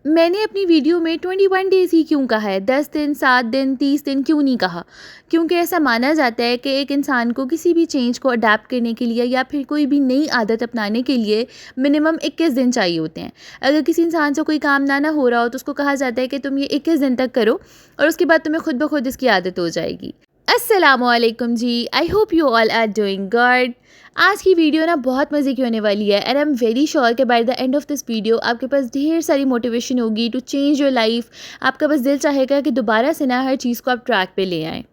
मैंने अपनी वीडियो में 21 डेज़ ही क्यों कहा है, 10 दिन, 7 दिन, 30 दिन क्यों नहीं कहा? क्योंकि ऐसा माना जाता है कि एक इंसान को किसी भी चेंज को अडैप्ट करने के लिए या फिर कोई भी नई आदत अपनाने के लिए मिनिमम 21 दिन चाहिए होते हैं। अगर किसी इंसान से कोई काम ना हो रहा हो तो उसको कहा जाता है कि तुम ये 21 दिन तक करो और उसके बाद तुम्हें खुद ब खुद इसकी आदत हो जाएगी। अस्सलामुअलैकुम जी, I hope you all are doing good. आज की वीडियो ना बहुत मज़े की होने वाली है and I am very sure कि by the end of this video आपके पास ढेर सारी मोटिवेशन होगी टू चेंज योर लाइफ। आपका बस दिल चाहेगा कि दोबारा से ना हर चीज़ को आप ट्रैक पे ले आएँ।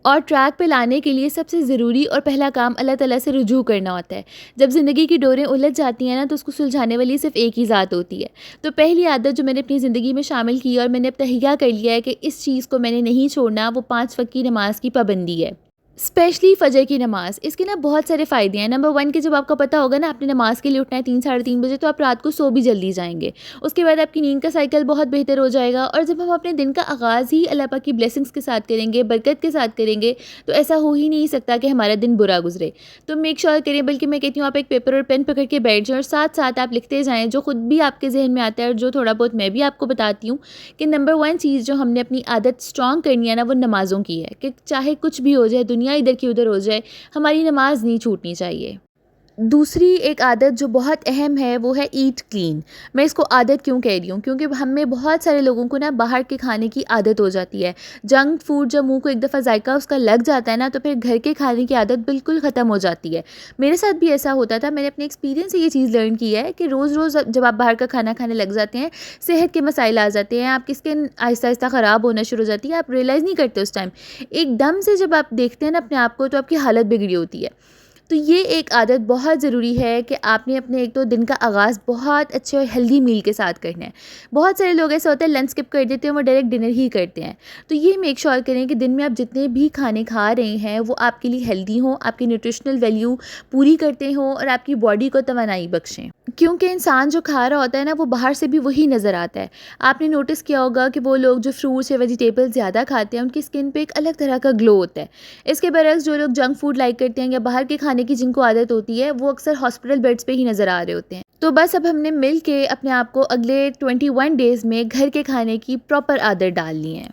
और ट्रैक पे लाने के लिए सबसे ज़रूरी और पहला काम अल्लाह ताला से रुजू करना होता है। जब ज़िंदगी की डोरें उलझ जाती हैं ना तो उसको सुलझाने वाली सिर्फ एक ही ज़ात होती है। तो पहली आदत जो मैंने अपनी ज़िंदगी में शामिल की और मैंने अब तहैया कर लिया है कि इस चीज़ को मैंने नहीं छोड़ना, वो 5 वक्त की नमाज़ की पाबंदी है। स्पेशली फ़जर की नमाज़, इसके ना बहुत सारे फ़ायदे हैं। नंबर 1 कि जब आपको पता होगा ना आपने नमाज़ के लिए उठना है 3 साढ़े 3 बजे, तो आप रात को सो भी जल्दी जाएंगे। उसके बाद आपकी नींद का साइकिल बहुत बेहतर हो जाएगा। और जब हम अपने दिन का आगाज़ ही अल्लाह पाक की ब्लेसिंग्स के साथ करेंगे, बरकत के साथ करेंगे, तो ऐसा हो ही नहीं सकता कि हमारा दिन बुरा गुजरे। तो मेक श्योर करें, बल्कि मैं कहती हूँ आप एक पेपर और पेन पकड़ के बैठ जाएँ और साथ साथ आप लिखते जाएँ जो खुद भी आपके जहन में आता है और जो थोड़ा बहुत मैं भी आपको बताती हूँ कि नंबर 1 चीज़ जो हमने अपनी आदत स्ट्रॉन्ग करनी है ना, वो नमाज़ों की है कि चाहे कुछ भी हो जाए, दुनिया इधर की उधर हो जाए, हमारी नमाज नहीं छूटनी चाहिए। दूसरी एक आदत जो बहुत अहम है वो है ईट क्लीन। मैं इसको आदत क्यों कह रही हूँ, क्योंकि हम में बहुत सारे लोगों को ना बाहर के खाने की आदत हो जाती है। जंक फूड जब मुंह को एक दफ़ा जायका उसका लग जाता है ना, तो फिर घर के खाने की आदत बिल्कुल ख़त्म हो जाती है। मेरे साथ भी ऐसा होता था। मैंने अपने एक्सपीरियंस से ये चीज़ लर्न की है कि रोज़ रोज़ जब आप बाहर का खाना खाने लग जाते हैं, सेहत के मसाइल आ जाते हैं, आपकी स्किन आहिस्ता आहिस्ता ख़राब होना शुरू हो जाती है। आप रियलाइज़ नहीं करते उस टाइम, एकदम से जब आप देखते हैं ना अपने आप को, तो आपकी हालत बिगड़ी होती है। तो ये एक आदत बहुत ज़रूरी है कि आपने अपने एक तो दिन का आगाज़ बहुत अच्छे और हेल्दी मील के साथ करना है। बहुत सारे लोग ऐसे होते हैं लंच स्किप कर देते हैं, वो डायरेक्ट डिनर ही करते हैं। तो ये मेक श्योर करें कि दिन में आप जितने भी खाने खा रहे हैं वो आपके लिए हेल्दी हों, आपकी न्यूट्रिशनल वैल्यू पूरी करते हों और आपकी बॉडी को तवानाई बख्शें। क्योंकि इंसान जो खा रहा होता है ना, वो बाहर से भी वही नज़र आता है। आपने नोटिस किया होगा कि वो लोग जो फ्रूट्स या वेजिटेबल्स ज़्यादा खाते हैं उनकी स्किन पे एक अलग तरह का ग्लो होता है। इसके बरक्स जो लोग जंक फूड लाइक करते हैं या बाहर के खाने की जिनको आदत होती है, वो अक्सर हॉस्पिटल बेड्स पे ही नज़र आ रहे होते हैं। तो बस अब हमने मिल के अपने आप को अगले 21 डेज़ में घर के खाने की प्रॉपर आदत डालनी है।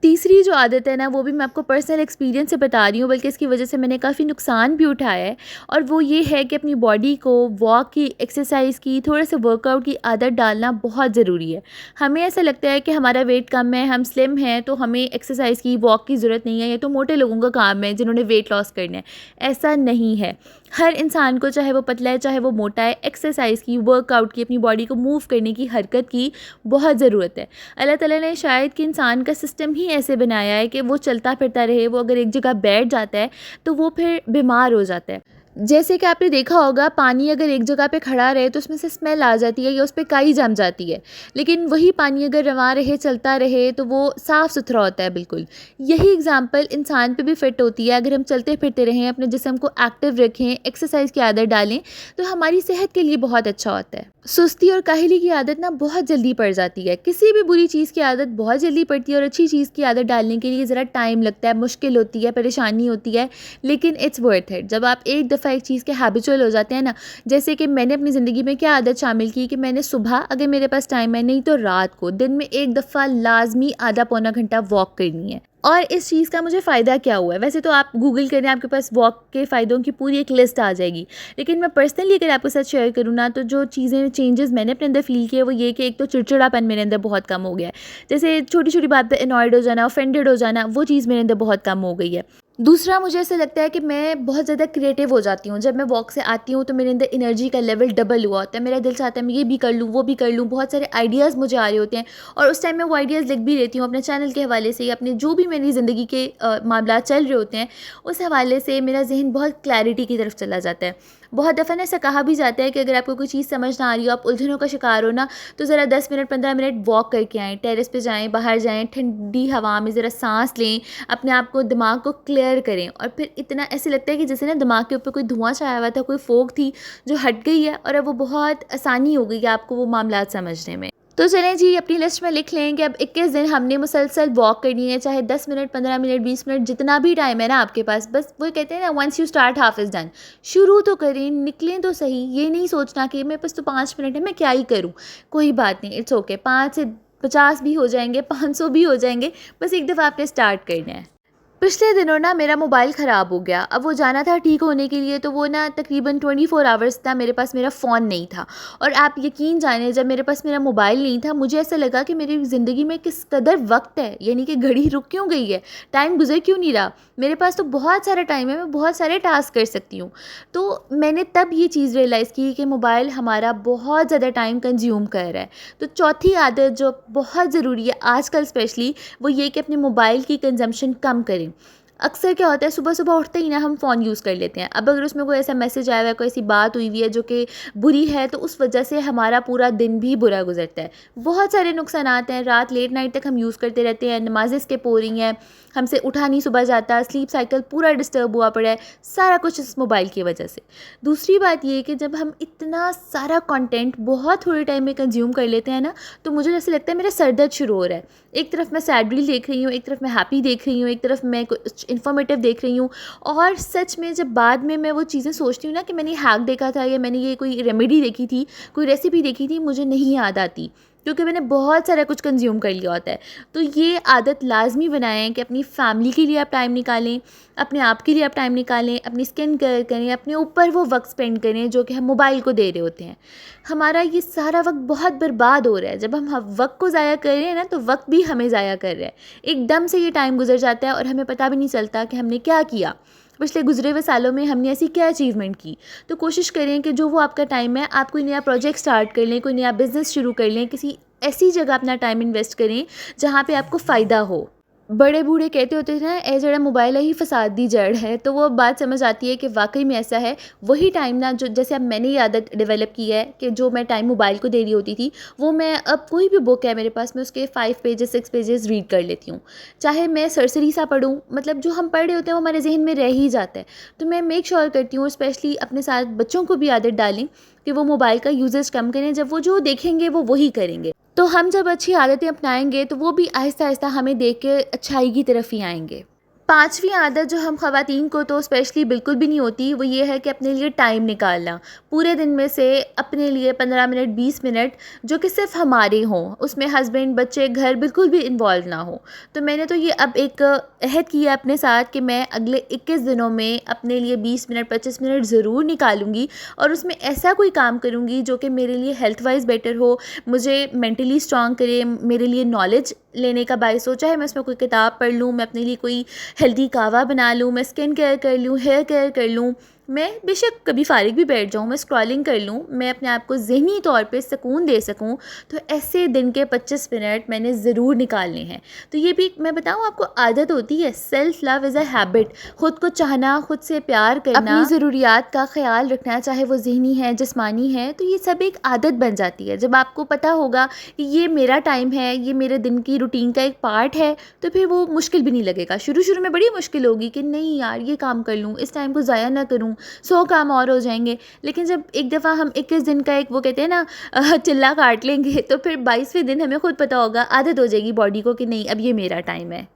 तीसरी जो आदत है ना, वो भी मैं आपको पर्सनल एक्सपीरियंस से बता रही हूँ, बल्कि इसकी वजह से मैंने काफ़ी नुकसान भी उठाया है। और वो ये है कि अपनी बॉडी को वॉक की, एक्सरसाइज की, थोड़े से वर्कआउट की आदत डालना बहुत ज़रूरी है। हमें ऐसा लगता है कि हमारा वेट कम है, हम स्लिम हैं, तो हमें एक्सरसाइज की, वॉक की ज़रूरत नहीं है, ये तो मोटे लोगों का काम है जिन्होंने वेट लॉस करना है। ऐसा नहीं है। हर इंसान को, चाहे वो पतला है चाहे वो मोटा है, एक्सरसाइज की, वर्कआउट की, अपनी बॉडी को मूव करने की, हरकत की बहुत ज़रूरत है। अल्लाह ताला ने शायद कि इंसान का सिस्टम ही ऐसे बनाया है कि वो चलता फिरता रहे। वो अगर एक जगह बैठ जाता है तो वो फिर बीमार हो जाता है। जैसे कि आपने देखा होगा, पानी अगर एक जगह पे खड़ा रहे तो उसमें से स्मेल आ जाती है या उस पे काई जम जाती है, लेकिन वही पानी अगर रवां रहे, चलता रहे, तो वो साफ़ सुथरा होता है बिल्कुल। यही एग्जांपल इंसान पे भी फिट होती है। अगर हम चलते फिरते रहें, अपने जिस्म को एक्टिव रखें, एक्सरसाइज की आदत डालें, तो हमारी सेहत के लिए बहुत अच्छा होता है। सुस्ती और काहली की आदत ना बहुत जल्दी पड़ जाती है। किसी भी बुरी चीज़ की आदत बहुत जल्दी पड़ती है और अच्छी चीज़ की आदत डालने के लिए ज़रा टाइम लगता है, मुश्किल होती है, परेशानी होती है, लेकिन इट्स वर्थ इट। जब आप एक दफ़ा एक चीज़ के हैबिचुअल हो जाते हैं ना, जैसे कि मैंने अपनी ज़िंदगी में क्या आदत शामिल की कि मैंने सुबह, अगर मेरे पास टाइम है, नहीं तो रात को, दिन में एक दफ़ा लाजमी आधा पौना घंटा वॉक करनी है। और इस चीज़ का मुझे फ़ायदा क्या हुआ है, वैसे तो आप गूगल करें, आपके पास वॉक के फ़ायदों की पूरी एक लिस्ट आ जाएगी, लेकिन मैं पर्सनली अगर आपके साथ शेयर करूँ ना, तो जो चीज़ें, चेंजेस मैंने अपने अंदर फ़ील किए, वो ये कि एक तो चिड़चिड़ापन मेरे अंदर बहुत कम हो गया है। जैसे छोटी छोटी बात पे अनॉयड हो जाना, ऑफेंडेड हो जाना, वो चीज़ मेरे अंदर बहुत कम हो गई है। दूसरा, मुझे ऐसा लगता है कि मैं बहुत ज़्यादा क्रिएटिव हो जाती हूँ। जब मैं वॉक से आती हूँ तो मेरे अंदर एनर्जी का लेवल डबल हुआ होता है। मेरा दिल चाहता है मैं ये भी कर लूँ, वो भी कर लूँ, बहुत सारे आइडियाज़ मुझे आ रहे होते हैं और उस टाइम मैं वो आइडियाज़ लिख भी लेती हूँ अपने चैनल के हवाले से, या अपने जो भी मेरी ज़िंदगी के मामलात चल रहे होते हैं, उस हवाले से मेरा ज़हन बहुत क्लैरिटी की तरफ चला जाता है। बहुत दफ़ा ना ऐसा कहा भी जाता है कि अगर आपको कोई चीज़ समझ ना आ रही हो, आप उलझनों का शिकार हो ना, तो ज़रा 10 मिनट 15 मिनट वॉक करके आएँ, टेरेस पे जाएँ, बाहर जाएँ, ठंडी हवा में ज़रा सांस लें, अपने आप को, दिमाग को क्लियर करें, और फिर इतना ऐसे लगता है कि जैसे ना दिमाग के ऊपर कोई धुआं छाया हुआ था, कोई फोग थी जो हट गई है और अब वो बहुत आसानी हो गई है आपको वो मामलात समझने में। तो चलें जी, अपनी लिस्ट में लिख लें कि अब 21 दिन हमने मुसलसल वॉक करनी है, चाहे 10 मिनट, 15 मिनट, 20 मिनट, जितना भी टाइम है ना आपके पास। बस वो कहते हैं ना, once you start half is done. शुरू तो करें, निकलें तो सही। ये नहीं सोचना कि मेरे पास तो 5 मिनट है, मैं क्या ही करूँ। कोई बात नहीं, इट्स ओके। 5 से 50 भी हो जाएंगे, 500 भी हो जाएंगे, बस एक दफ़ा आपने स्टार्ट करना है। पिछले दिनों ना मेरा मोबाइल ख़राब हो गया। अब वो जाना था ठीक होने के लिए, तो वो ना तकरीबन 24 आवर्स था मेरे पास मेरा फ़ोन नहीं था। और आप यकीन जानिए, जब मेरे पास मेरा मोबाइल नहीं था, मुझे ऐसा लगा कि मेरी ज़िंदगी में किस कदर वक्त है, यानी कि घड़ी रुक क्यों गई है, टाइम गुजर क्यों नहीं रहा। मेरे पास तो बहुत सारा टाइम है, मैं बहुत सारे टास्क कर सकती हूँ। तो मैंने तब ये चीज़ रियलाइज़ की कि मोबाइल हमारा बहुत ज़्यादा टाइम कंज्यूम कर रहा है। तो चौथी आदत जो बहुत ज़रूरी है आजकल स्पेशली, वो ये कि अपने मोबाइल की कंजम्पशन कम करें। अक्सर क्या होता है, सुबह सुबह उठते ही ना हम फ़ोन यूज़ कर लेते हैं। अब अगर उसमें कोई ऐसा मैसेज आया हुआ है, कोई ऐसी बात हुई हुई है जो कि बुरी है, तो उस वजह से हमारा पूरा दिन भी बुरा गुजरता है। बहुत सारे नुकसानात हैं। रात लेट नाइट तक हम यूज़ करते रहते हैं, नमाज़ें स्किप हो रही हैं, हमसे उठा नहीं सुबह जाता, स्लीप साइकिल पूरा डिस्टर्ब हुआ पड़ा है, सारा कुछ इस मोबाइल की वजह से। दूसरी बात ये है कि जब हम इतना सारा कंटेंट बहुत थोड़े टाइम में कंज्यूम कर लेते हैं ना, तो मुझे जैसे लगता है मेरा सर दर्द शुरू हो रहा है। एक तरफ मैं सैड रील देख रही हूँ, एक तरफ मैं हैप्पी देख रही हूँ, एक तरफ मैं कुछ इन्फॉर्मेटिव देख रही हूँ। और सच में जब बाद में मैं वो चीज़ें सोचती हूँ ना कि मैंने हैक देखा था या मैंने ये कोई रेमेडी देखी थी, कोई रेसिपी देखी थी, मुझे नहीं याद आती, क्योंकि मैंने बहुत सारा कुछ कंज्यूम कर लिया होता है। तो ये आदत लाजमी बनाएं कि अपनी फैमिली के लिए आप टाइम निकालें, अपने आप के लिए आप टाइम निकालें, अपनी स्किन केयर करें, अपने ऊपर वो वक्त स्पेंड करें जो कि हम मोबाइल को दे रहे होते हैं। हमारा ये सारा वक्त बहुत बर्बाद हो रहा है। जब हम वक्त को ज़ाया कर रहे हैं ना, तो वक्त भी हमें ज़ाया कर रहा है। एकदम से ये टाइम गुजर जाता है और हमें पता भी नहीं चलता कि हमने क्या किया, पिछले गुजरे हुए सालों में हमने ऐसी क्या अचीवमेंट की। तो कोशिश करें कि जो वो आपका टाइम है, आप कोई नया प्रोजेक्ट स्टार्ट कर लें, कोई नया बिज़नेस शुरू कर लें, किसी ऐसी जगह अपना टाइम इन्वेस्ट करें जहाँ पे आपको फ़ायदा हो। बड़े बूढ़े कहते होते थे ना, ए जड़ा मोबाइल ही फसाद दी जड़ है। तो वो बात समझ आती है कि वाकई में ऐसा है। वही टाइम ना, जो जैसे अब मैंने ये आदत डेवलप की है कि जो मैं टाइम मोबाइल को दे रही होती थी, वो मैं अब कोई भी बुक है मेरे पास, मैं उसके 5 पेजेस 6 पेजेस रीड कर लेती हूँ। चाहे मैं सरसरी सा पढूँ, मतलब जो हम पढ़ रहे होते हैं वो हमारे जहन में रह ही जाता है। तो मैं मेक श्योर करती हूँ, स्पेशली अपने साथ बच्चों को भी आदत डालें कि वो मोबाइल का यूजेज कम करें। जब वो जो देखेंगे वो वही करेंगे। तो हम जब अच्छी आदतें अपनाएंगे, तो वो भी आहिस्ता आहिस्ता हमें देख के अच्छाई की तरफ ही आएंगे। पाँचवीं आदत जो हम ख़वातीन को तो स्पेशली बिल्कुल भी नहीं होती, वो ये है कि अपने लिए टाइम निकालना। पूरे दिन में से अपने लिए 15 मिनट, 20 मिनट जो कि सिर्फ हमारे हों, उसमें हस्बैंड, बच्चे, घर बिल्कुल भी इन्वॉल्व ना हो। तो मैंने तो ये अब एक अहद किया अपने साथ कि मैं अगले 21 दिनों में अपने लिए 20 मिनट, 25 मिनट ज़रूर निकालूंगी, और उसमें ऐसा कोई काम करूंगी जो कि मेरे लिए हेल्थ वाइज बेटर हो, मुझे मेंटली स्ट्रॉन्ग करे, मेरे लिए नॉलेज लेने का बायस हो। चाहे मैं उसमें कोई किताब पढ़ लूँ, मैं अपने लिए कोई हेल्दी कहवा बना लूँ, मैं स्किन केयर कर लूँ, हेयर केयर कर लूँ, मैं बेशक कभी फारिग भी बैठ जाऊँ, मैं स्क्रॉलिंग कर लूँ, मैं अपने आप को ज़हनी तौर पे सुकून दे सकूँ। तो ऐसे दिन के 25 मिनट मैंने ज़रूर निकालने हैं। तो ये भी मैं बताऊँ आपको, आदत होती है। Self love is a habit. ख़ुद को चाहना, ख़ुद से प्यार करना, अपनी ज़रूरियात का ख़्याल रखना, चाहे वो ज़हनी है, जिस्मानी है, तो ये सब एक आदत बन जाती है। जब आपको पता होगा कि ये मेरा टाइम है, ये मेरे दिन की रूटीन का एक पार्ट है, तो फिर वो मुश्किल भी नहीं लगेगा। शुरू शुरू में बड़ी मुश्किल होगी कि नहीं यार, ये काम कर लूँ, इस टाइम को ज़ाया ना करूँ, 100 काम और हो जाएंगे। लेकिन जब एक दफ़ा हम 21 दिन का एक वो कहते हैं ना चिल्ला काट लेंगे, तो फिर 22वें दिन हमें खुद पता होगा, आदत हो जाएगी बॉडी को कि नहीं, अब ये मेरा टाइम है।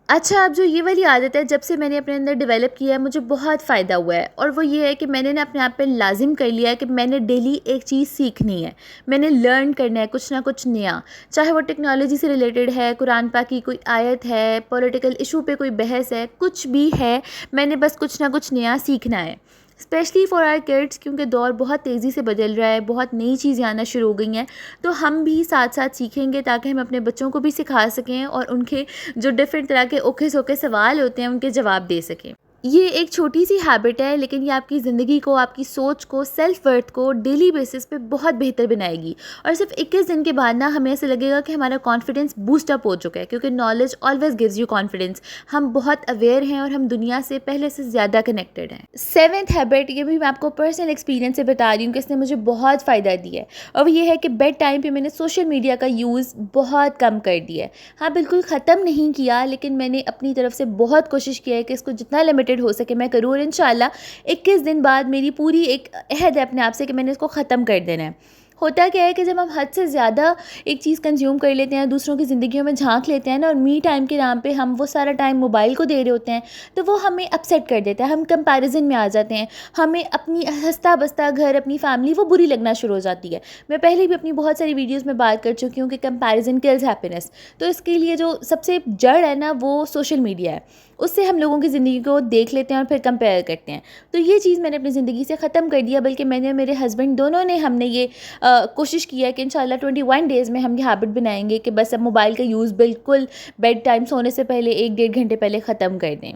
अच्छा, अब जो ये वाली आदत है, जब से मैंने अपने अंदर डेवलप किया है, मुझे बहुत फ़ायदा हुआ है। और वो ये है कि मैंने ना अपने आप पे लाजिम कर लिया है कि मैंने डेली एक चीज़ सीखनी है, मैंने लर्न करना है कुछ ना कुछ नया। चाहे वो टेक्नोलॉजी से रिलेटेड है, कुरान पाक की कोई आयत है, पॉलिटिकल इशू पे कोई बहस है, कुछ भी है, मैंने बस कुछ ना कुछ नया सीखना है। स्पेशली फॉर आवर किड्स, क्योंकि दौर बहुत तेज़ी से बदल रहा है, बहुत नई चीज़ें आना शुरू हो गई हैं। तो हम भी साथ साथ सीखेंगे ताकि हम अपने बच्चों को भी सिखा सकें और उनके जो डिफरेंट तरह के औखे सौखे सवाल होते हैं, उनके जवाब दे सकें। ये एक छोटी सी हैबिट है, लेकिन ये आपकी ज़िंदगी को, आपकी सोच को, सेल्फ वर्थ को डेली बेसिस पे बहुत बेहतर बनाएगी। और सिर्फ 21 दिन के बाद ना हमें ऐसे लगेगा कि हमारा कॉन्फिडेंस बूस्ट अप हो चुका है, क्योंकि knowledge always gives you confidence. हम बहुत अवेयर हैं और हम दुनिया से पहले से ज़्यादा कनेक्टेड हैं। 7th हैबिट, ये भी मैं आपको पर्सनल एक्सपीरियंस से बता रही हूँ कि इसने मुझे बहुत फ़ायदा दिया है, और वो ये है कि बेड टाइम पर मैंने सोशल मीडिया का यूज़ बहुत कम कर दिया है। हाँ, बिल्कुल ख़त्म नहीं किया, लेकिन मैंने अपनी तरफ से बहुत कोशिश की है कि इसको जितना लिमिटेड हो सके मैं करूँ। और इंशाल्लाह 21 दिन बाद मेरी पूरी एक अहद है अपने आप से कि मैंने इसको ख़त्म कर देना है। होता क्या है कि जब हम हद से ज़्यादा एक चीज़ कंज्यूम कर लेते हैं, दूसरों की ज़िंदगियों में झांक लेते हैं ना, और मी टाइम के नाम पे हम वो सारा टाइम मोबाइल को दे रहे होते हैं, तो वो हमें अपसेट कर देता है। हम कंपैरिजन में आ जाते हैं, हमें अपनी हंसता बसता घर, अपनी फैमिली वो बुरी लगना शुरू हो जाती है। मैं पहले भी अपनी बहुत सारी वीडियोज़ में बात कर चुकी हूँ कि कंपैरिजन किल्स हैप्पीनेस। तो इसके लिए जो सबसे जड़ है ना, वो सोशल मीडिया है। उससे हम लोगों की ज़िंदगी को देख लेते हैं और फिर कंपेयर करते हैं। तो ये चीज़ मैंने अपनी ज़िंदगी से ख़त्म कर दिया, बल्कि मैंने और मेरे हस्बैंड दोनों ने हमने ये कोशिश की है कि इंशाल्लाह 21 डेज़ में हम ये हैबिट बनाएंगे कि बस अब मोबाइल का यूज़ बिल्कुल बेड टाइम सोने से पहले 1 डेढ़ घंटे पहले ख़त्म कर दें।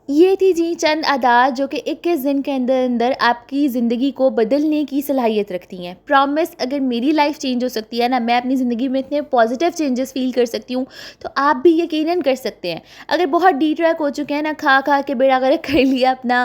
ये थी जी चंद आदात जो कि 21 दिन के अंदर अंदर आपकी ज़िंदगी को बदलने की सलाहियत रखती हैं। प्रॉमिस, अगर मेरी लाइफ चेंज हो सकती है ना, मैं अपनी ज़िंदगी में इतने पॉजिटिव चेंजेस फ़ील कर सकती हूँ, तो आप भी यकीनन कर सकते हैं। अगर बहुत डी ट्रैक हो चुके हैं ना, खा खा के बेड़ा गर्क कर लिया अपना,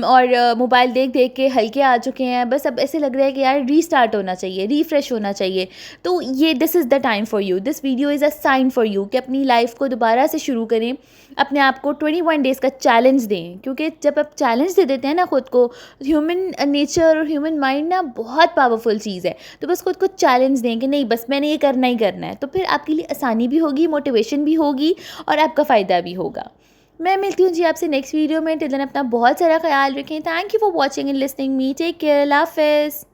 और मोबाइल देख देख के हल्के आ चुके हैं, बस अब ऐसे लग रहा है कि यार रीस्टार्ट होना चाहिए, रीफ्रेश होना चाहिए, तो ये this is the time for you. This video is a sign for you कि अपनी लाइफ को दोबारा से शुरू करें, अपने आप को 21 डेज़ का चैलेंज दें। क्योंकि जब आप चैलेंज दे देते हैं ना खुद को, ह्यूमन नेचर और ह्यूमन माइंड ना बहुत पावरफुल चीज़ है। तो बस खुद को चैलेंज दें कि नहीं, बस मैंने ये करना ही करना है, तो फिर आपके लिए आसानी भी होगी, मोटिवेशन भी होगी, और आपका फ़ायदा भी होगा। मैं मिलती हूँ जी आपसे नेक्स्ट वीडियो में। टिल देन अपना बहुत सारा ख्याल रखें। Thank you for watching and listening me. Take care. अल्लाह हाफ़िज़।